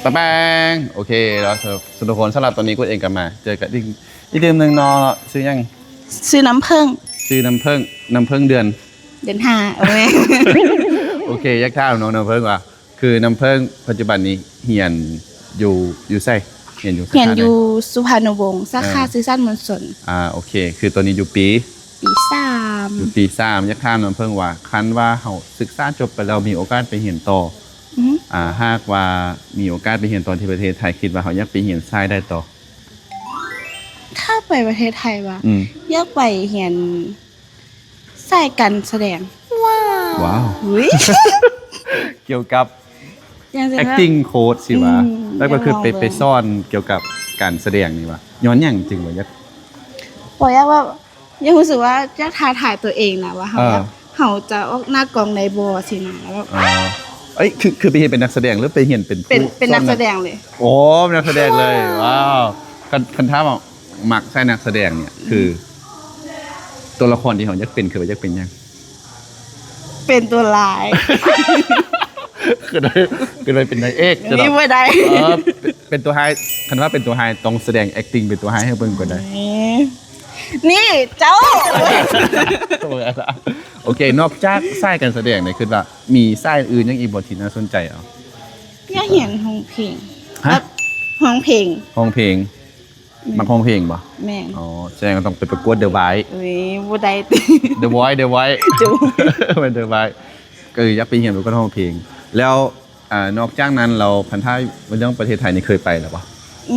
ปะแปงโอเคแล้วสุดทุกคนสำหรับตอนนี้กูเองกลับมาเจอกับอีกเดือนหนึ่งเนาะซื้อยัง ซื้อน้ำผึ้งซื้อน้ำผึ้งเดือน เดือนห้าเอาไหม โอเคยักษ์ท่าน้องน้ำผึ้งว่ะคือน้ำผึ้งปัจจุบันนี้เฮียนอยู่ไสเฮียนอยู่สาขา เรียน ไหน อยู่สุพรรณวงศ์สาขาซื้อสั้นมนสน โอเคคือตอนนี้อยู่ปี ปีสาม อยู่ปี3ยักษ์ท่าน้ำผึ้งว่าคันว่าเขาศึกษาจบไปแล้วมีโอกาสไปเรียนต่อ อือหือ หากว่ามีโอกาสไปเรียนต่อที่ประเทศไทยคิดว่าเขาอยากไปเรียนไส้ได้ต่อ ถ้าไปประเทศไทยว่ะ อืม อยากไปเรียนสายการแสดงว้าว อุ้ย เกี่ยวกับ ยังจะแบบ acting coach สิวะ อืม แล้วก็คือ อยากลอง ไป เบิ่ง ไปซ่อนเกี่ยวกับการแสดงนี่วะย้อนอย่างจริงวะยักษ์ บอกอยากว่ายังรู้สึกว่าอยากท้าทายตัวเองนะว่าเขาจะออกหน้ากองในบอสินะแล้ว เอ้ยคือไปเรียนเป็นนักแสดงหรือไปเรียนเป็นผู้ เป็นนักแสดงเลย โอ้เป็นนักแสดงเลยว้าวคันท้าบอกมักใช่นักแสดงเนี่ยคือ ตัวละครที่เขายักษ์เป็นคือว่ายักษ์เป็นยัง เป็นตัวร้าย คือได้เป็นนายเอกจะ นี่ไม่ได้ เป็นตัวไฮคันว่าเป็นตัวไฮต้องแสดง acting เป็นตัวไฮให้เบิ่งก่อนได้ นี่เจ้า โอเคนอกจากสายการแสดงเนี่ยคือว่ามีสายอื่นยังอีกบ่ที่น่าสนใจเอา อยากเห็นห้องเพลง ฮะ แบบห้องเพลง ห้องเพลงมักห้องเพลงบ่ แม่น อ๋อแสดงว่าต้องไปประกวด The Voice เอ้ยบ่ได้ The Voice The Voice จู เป็น The Voice ก็คืออยากไปเรียนประกวดห้องเพลง แล้วนอกจากนั้นเราพันธะวันเรื่องประเทศไทยนี่เคยไปแล้วบ่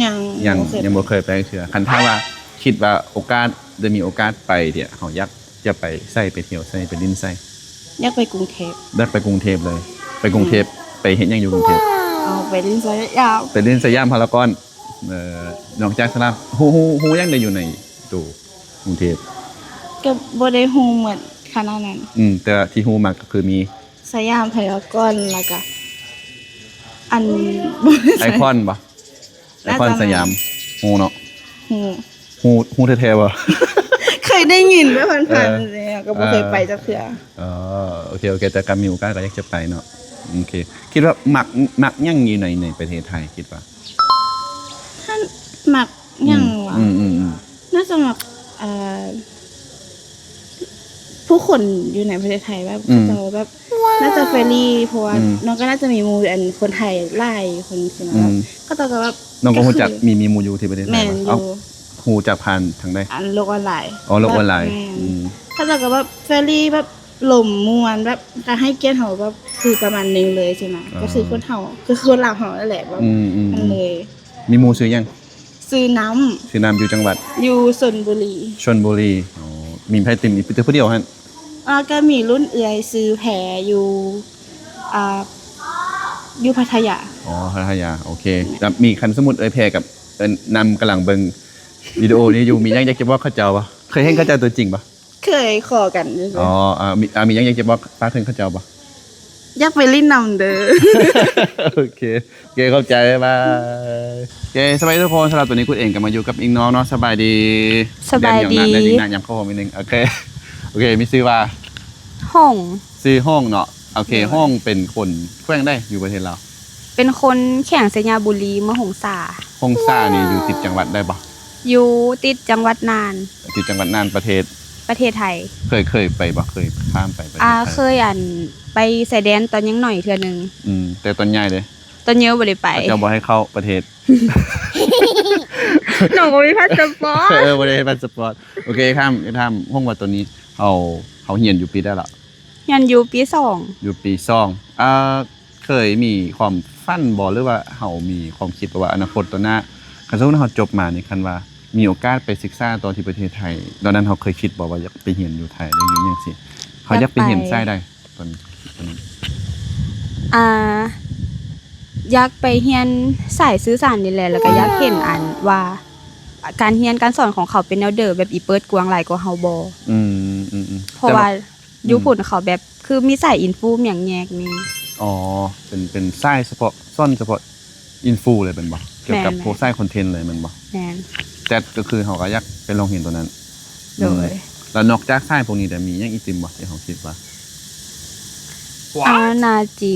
ยัง ยังบ่เคยไปเชื่อคันถ้าว่าคิดว่าโอกาสจะมีโอกาสไปเนี่ยเขาอยากจะไปไส้ไปเที่ยวไส้ไปลิ้นไส้ อยากไปกรุงเทพ ได้ไปกรุงเทพเลย ไปกรุงเทพไปเห็นยังอยู่กรุงเทพ เอาไปลิ้นซอยยาว ไปเล่นสยามพารากอนนอกจากสนามฮูยังได้อยู่ในตู่กรุงเทพ ก็บ่ได้ฮู้เหมือนขนาดนั้น แต่ที่ฮูมาก็คือมี สยามพารากอนแล้วก็อัน ไอคอนปะไอคอนสยามฮูเนาะ ฮู้ ฮูแท้ๆปะ เคยได้ยินไว้ผ่านๆเลยก็บ่เคยไปจักเทื่อ โอเคแต่การมีโอกาสก็อยากจะไปเนาะโอเคคิดว่ามักยังอยู่ในประเทศไทยคิดว่า ท่านมักหยังวะ อืม น่าจะมักผู้คนอยู่ในประเทศไทยแบบเขาจะแบบน่าจะเฟรนลี่เพราะว่าน้องก็น่าจะมีหมู่อันคนไทยหลายคนใช่ไหมแบบก็ต้องแบบ น้องก็ฮู้จักมีหมู่อยู่ที่ประเทศไท แม่ ย น ปะ อ เอ้า ยู่ ฮู้จักผ่านทางใด อันโลกออนไลน์ อ๋อโลกออนไลน์ แม่ก็ต้องแบบเฟรนลี่แบบหล่มมวนแบบการให้เกียรติเขาแบบคือประมาณนึงเลยใช่ไหมก็คือคนเฮาคือคนลาวเฮานั่นแหละแบบนั่นเลย มีหมู่ซื้อยัง ซื้อน้ ซื้อน้ำอยู่จังหวัด ำอยู่ชลบุรี ชลบุรีอ๋อมีไผติมอีกผู้เดียวฮะ แล้วก็มีรุ่นเอื่อยซื้อแผรอยู่อ่าอยู่พัทยา อ๋อพัทยาโอเคแล้วมีคันสมุดแพรกับนำกำลังเบิ่งวิดีโอนี้อยู่มียังอยากจะบอกเขาเจ้าปะเคยเห็นเขาเจ้าตัวจริงปะ เคยขอกันด้วย อ๋อมียังอยากจะบอกป้าถึงเขาเจ้าปะ อยากไปลิ้นนำเด้อ โอเคเข้าใจบายโอเคสบายดีทุกคนสำหรับตัวนี้คุณเองก็มาอยู่กับอิงน้องเนาะสบายดี สบายดี เรียนอย่างหนักย้ำเข้าผมนิดนึงโอเคมีซื้อว่า ห้อง ซื้อห้องเนาะโอเคห้องเป็นคนแขวงได้อยู่ประเทศเราว เป็นคนแข่งสัญญาบุรีมหงสา ห้องซ่านี่อยู่ติดจังหวัดได้ปะ อยู่ติดจังหวัดนาน ติดจังหวัดน่านประเทศ ประเทศไทย เคยไปปะเคยข้ามไปประเทศไทย เคยไปสายแดนตอนยังหน่อยเทื่อนึง แต่ตอนใหญ่เลย ตอนเยอะบ่ได้ไป เจ้าบอกให้เข้าประเทศ หนูก็มีพาสปอร์ต บ่ได้ให้พาสปอร์ตโอเคข้ามห้องว่าตัวนี้เขาเฮียนอยู่ปีได้ละ ยันอยู่ปีสอง อยู่ปี2เคยมีความฝันบ่หรือว่าเฮามีความคิดว่าอนาคตตัวหน้าคันสมมุติเฮาจบมานี่คันว่ามีโอกาสไปศึกษาตอนที่ประเทศไทยตอนนั้นเฮาเคยคิดบ่ว่าอยากไปเรียนอยู่ไทยหรืออยู่จังซี่เขาอยากไปเรียนไสได้ตอนนี้ อยากไปเรียนสายสื่อสารนี่แหละแล้วก็อยากเห็นว่าการเรียนการสอนของเขาเป็นแนวเดิมแบบอีเปิดกวางหลายกว่าเฮาบ่ เพราะว่าอยู่พุ่นเขาแบบคือมีสายอินฟูอย่างแยกมี อ๋อเป็นไส้เฉพาะซ่อนเฉพาะอินฟูเลยเป็นบ่เกี่ยวกับโพสต์ไส้คอนเทนต์เลยมันบ่ แม่น แต่ก็คือเขาก็อยากไปลองเห็นตัวนั้น โดย แล้วนอกจากไส้พวกนี้แต่มีอย่างอีติมบ่ที่เขาคิดว่า นาจี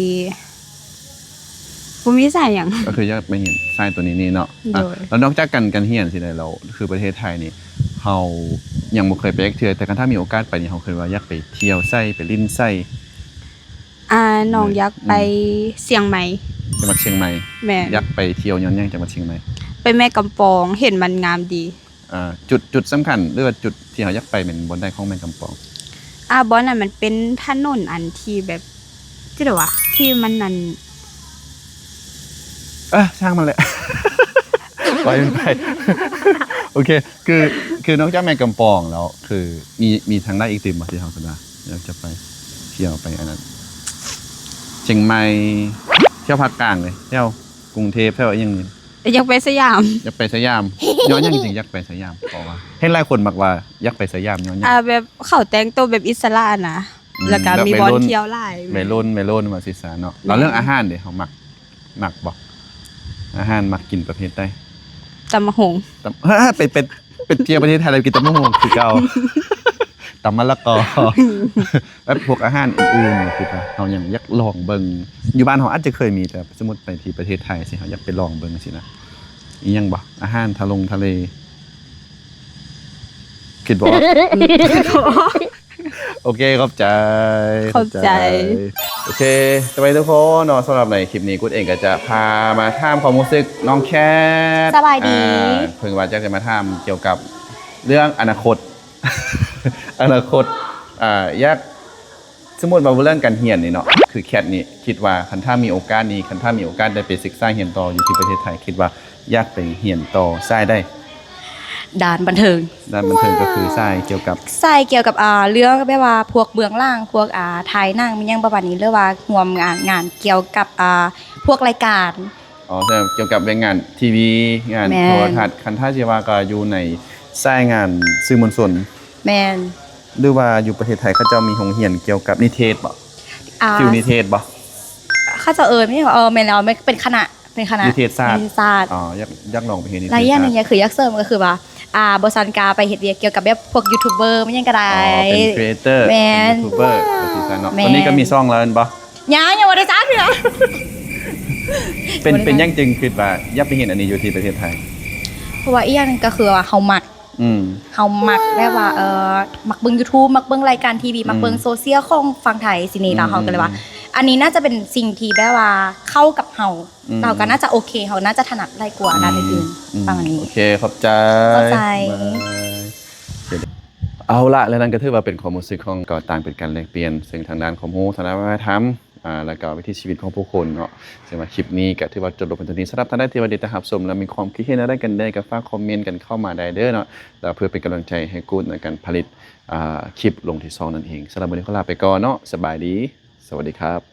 บ่มีสายหยัง ก็คืออยากไปเห็นทรายตัวนี้นี่เนาะอ่ะ โดย แล้วนอกจากการเรียนสิได้เราคือประเทศไทยนี่เฮายังบ่เคยไปจักเทื่อแต่ถ้ามีโอกาสไปนี่เฮาคิดว่าอยากไปเที่ยวไส้ไปลิ้นไส้ น้องอยากไปเชียงใหม่ จังหวัดเชียงใหม่ แม่ อยากไปเที่ยวย้อนหยังจังหวัดเชียงใหม่ ไปแม่กำปองเห็นมันงามดี จุดสำคัญหรือว่าจุดที่เฮาอยากไปเป็นบนใดของแม่กำปอง บอนน่ะมันเป็นถนนอันที่แบบที่เดียววะที่มันนั่น ช่างมันแหละ ปล่อยมันไป โอเค คือนอกจากแม่กำปองแล้ว คือมีทางได้อีกติมบ่ที่เฮาคิดว่าอยากจะไปเที่ยวไปอันนั้นเชียงใหม่เที่ยวภาคกลางเลยเที่ยวกรุงเทพเที่ยวอีหยังนี่ อยากไปสยาม อยากไปสยาม ย้อนหยังจริงๆอยากไปสยามเพราะว่าเห็นหลายคนบอกว่าอยากไปสยามย้อนหยัง แบบเขาแต่งตัวแบบอิสระนะ แล้วก็มีบอลเที่ยวหลาย เมลอนว่าสิซาเนาะเราเรื่องอาหารเด้เฮามักบ่อาหารมักกินประเภทใด จำมะหง เป็นเที่ยวประเทศไทยเรากินตำมะม่วงคือเก่า ตำมะละกอ แล้วพวกอาหารอื่นๆเนี่ยคือว่าเรายังอยากลองเบิ่งอยู่บ้านเราอาจจะเคยมีแต่สมมุติไปที่ประเทศไทยสิเราอยากไปลองเบิ่งสินะอีหยังบ่อาหารทะเลคิดบ่ออก โอเคเข้าใจ เข้าใจ โอเคสวัสดีทุกคนเนาะสำหรับในคลิปนี้กูเองก็จะพามาถามความรู้สึกน้องแคท สบายดี เพิ่งว่าจะมาถามเกี่ยวกับเรื่องอนาคต อนาคตอยากสมมุติว่าเรื่องการเรียนนี่เนาะคือแคทนี่คิดว่าคันถ้ามีโอกาสได้ไปศึกษาเรียนต่ออยู่ที่ประเทศไทยคิดว่าอยากไปเรียนต่อสายได้ ด้านบันเทิง ด้านบันเทิงก็คือสายเกี่ยวกับ ใส่เกี่ยวกับเรื่องแบบว่าพวกเบื้องล่างพวกถ่ายหนังมันยังประมาณนี้หรือว่าร่วมงานเกี่ยวกับพวกรายการ ใช่เกี่ยวกับงานทีวีงาน แม่น โทรทัศน์คันท่าชีวาก็อยู่ในสายงานสื่อมวลชน แมน หรือว่าอยู่ประเทศไทยเขาเจ้ามีโรงเรียนเกี่ยวกับนิเทศบ่ ฟิวนิเทศบ่ ข้าจะไม่ใช่แมนแล้วไม่เป็นคณะนิเทศศาสตร์ นิเทศศาสตร์ อยากลองไปเรียนนิเทศ ราย ศา อย่าง ส ห ต นึง ร์ เนี่ยคือยักษ์เสริมก็คือว่าบริษัทกาไปเฮ็ดเวียกเกี่ยวกับแบบพวกยูทูบเบอร์มันยังก็ได้ เป็นครีเอเตอร์ แม่น ยูทูบเบอร์ประเทศไทยเนาะ แม่น ตอนนี้ก็มีซ่องแล้วบ่ ยังบ่ได้จ้าเถื่อ เป็นยังจึงคิดว่าอยากไปเรียนอันนี้อยู่ที่ประเทศไทย เพราะว่าอีกอย่างหนึงก็คือว่าเฮามัก อืม เฮามักแบบว่ามักเบิ่ง YouTube มักเบิ่งรายการทีวีมักเบิ่งโซเชียลของฝั่งไทยสินี่แล้วเฮาก็เลยว่า อันนี้น่าจะเป็นสิ่งที่แบบว่าเข้ากับเฮาเราก็น่าจะโอเคเฮาน่าจะถนัดไล่กว่าด้านอื่นๆประมาณนี้ โอเคขอบใจ เข้าใจ บ๊ายบายเอาละแล้วนั่นก็ถือว่าเป็นความรู้สึกของก่อต่างเป็นการแลกเปลี่ยนซึ่งทางด้านความรู้ทางด้านวัฒนธรรมแล้วก็วิถีชีวิตของผู้คนเนาะซึ่งว่าคลิปนี้ก็ถือว่าจบลงเป็นตัวนี้สำหรับท่านใดที่ว่าได้ติดตามชมแล้วมีความคิดเห็นอะไรกันได้ก็ฝากคอมเมนต์กันเข้ามาได้เด้อเนาะแล้วเพื่อเป็นกำลังใจให้กูในการผลิตคลิปลงที่ช่องนั่นเองสำหรับวันนี้ขอลาไปก่อนเนาะสบายดีสวัสดีครับ